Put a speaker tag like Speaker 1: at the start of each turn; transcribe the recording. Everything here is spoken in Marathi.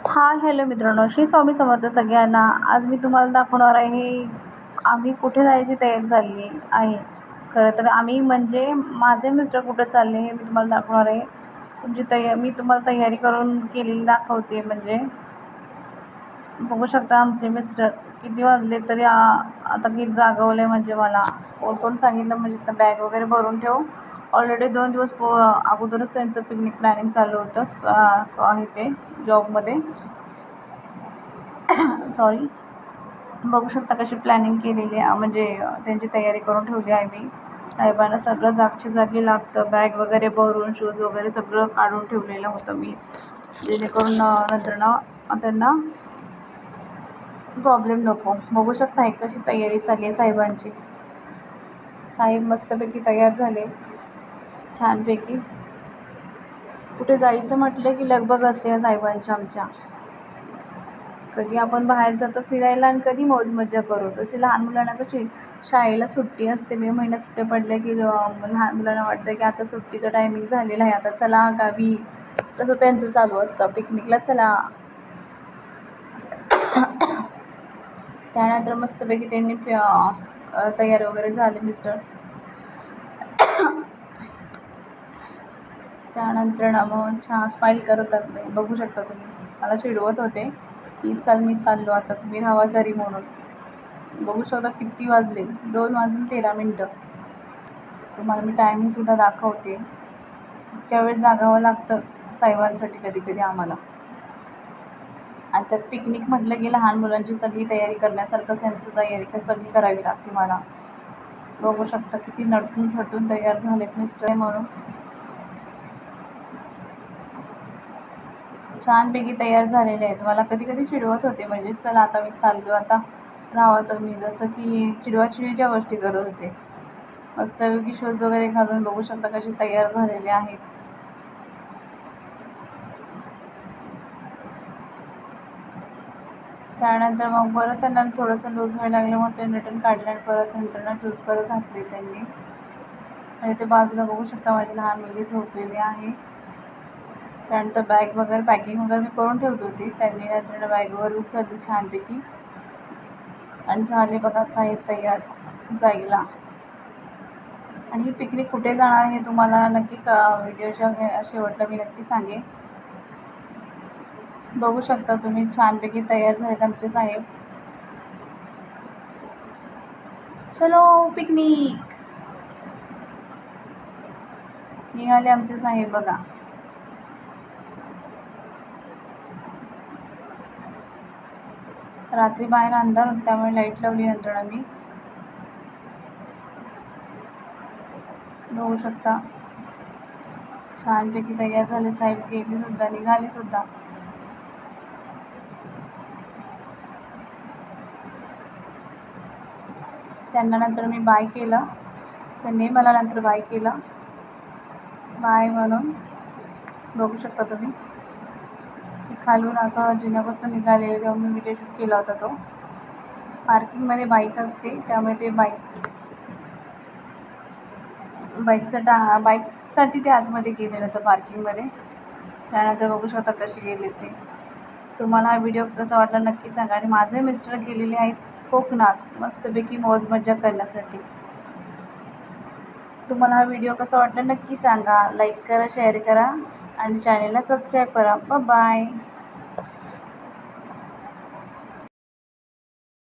Speaker 1: हाय हॅलो मित्रांनो, श्री स्वामी समर्थ सगळ्यांना. आज मी तुम्हाला दाखवणार आहे आम्ही कुठे जायची तयारी झाली आहे. खरं तर आम्ही म्हणजे माझे मिस्टर कुठे चालले हे मी तुम्हाला दाखवणार आहे. मी तुम्हाला तयारी करून केलेली दाखवते. म्हणजे बघू शकता आमचे मिस्टर किती वाजले तरी आता किती जागवले. म्हणजे मला कोण सांगितलं म्हणजे बॅग वगैरे भरून ठेव. ऑलरेडी 2 दिवस अगोदरच त्यांचं पिकनिक प्लॅनिंग चालू होतं आहे ते जॉबमध्ये. सॉरी. बघू शकता कशी प्लॅनिंग केलेली आहे. म्हणजे त्यांची तयारी करून ठेवली आहे मी. साहेबांना सगळं जागच्या जागी लागतं. बॅग वगैरे भरून शूज वगैरे सगळं काढून ठेवलेलं होतं मी, जेणेकरून नंतर त्यांना प्रॉब्लेम नको. बघू शकता हे कशी तयारी चालली आहे साहेबांची. साहेब मस्तपैकी तयार झाले छानपैकी. कुठे जायचं म्हटलं की लगबग असते या साहेबांच्या आमच्या. कधी आपण बाहेर जातो फिरायला आणि कधी मौज मज्जा करू. तसे लहान मुलांना कशी शाळेला सुट्टी असते, मे महिन्यात सुट्ट्या पडल्या की लहान मुलांना वाटतं की आता सुट्टीचं टायमिंग झालेलं आहे, आता चला गावी. तसं त्यांचं चालू असतं, पिकनिकला चला. त्यानंतर मस्तपैकी त्यांनी तयार वगैरे झाले मिस्टर. त्यानंतर मग छान स्माईल करत होते. बघू शकता तुम्ही, मला चिडवत होते की चल मी चाललो आता, तुम्ही राहावा घरी म्हणून. बघू शकता किती वाजले, 2:13. तुम्हाला मी टायमिंगसुद्धा दाखवते. इतक्या वेळ जागावं लागतं साहेबांसाठी कधी कधी आम्हाला. आणि त्यात पिकनिक म्हटलं की लहान मुलांची सगळी तयारी करण्यासारखं त्यांची तयारी सगळी करावी लागते मला. बघू शकता किती नटून थटून तयार झालेत मिस्टर म्हणून. छानपैकी तयार झालेले आहेत. मला कधी कधी चिडवत होते, म्हणजे चला आता मी चाललो, आता राहावं तर मी, जसं की चिडवाचिडवीच्या गोष्टी करत होते. मस्तपैकी शूज वगैरे घालून बघू शकता कसे तयार झालेले आहेत. त्यानंतर मग परत त्यांना थोडंसं लूज व्हायला लागलं, मग ते रिटर्न काढलं आणि परत नंतर शूज परत घातले त्यांनी. आणि ते बाजूला बघू शकता माझी लहान मुलगी झोपलेली आहे. त्यानंतर बॅग वगैरे पॅकिंग वगैरे मी करून ठेवली होती. त्यांनी नंतर बॅग वगैरे उचलली छानपैकी आणि झाले बघा साहेब तयार जायला. आणि ही पिकनिक कुठे जाणार हे तुम्हाला नक्की व्हिडिओच्या शेवटला मी नक्की सांगेन. बघू शकता तुम्ही छानपैकी तयार झालेत आमचे साहेब. चलो पिकनिक, निघाले आमचे साहेब बघा. रात्री बाहेर अंधार होता त्यामुळे लाईट लावली नंतर आम्ही. बघू शकता छानपैकी तयार झाले साहेब, गेली सुद्धा, निघाले सुद्धा. त्यांना नंतर मी बाय केलं, त्यांनी मला नंतर बाय केलं, बाय म्हणून. बघू शकता तुम्ही खालून असं जिन्यापासून निघालेलं, तेव्हा मी व्हिडिओ शूट केला होता तो. पार्किंगमध्ये बाईक असते त्यामुळे ते बाईकसाठी ते आतमध्ये गेलेलं होतं पार्किंगमध्ये. त्यानंतर बघू शकता कसे गेले ते. तुम्हाला हा व्हिडिओ कसा वाटला नक्की सांगा. आणि माझे मिस्टर गेलेले आहेत कोकणात मस्तपैकी मौज मज्जा करण्यासाठी. तुम्हाला हा व्हिडिओ कसा वाटला नक्की सांगा. लाईक करा, शेअर करा आणि चॅनेलला सबस्क्राईब करा. बाय.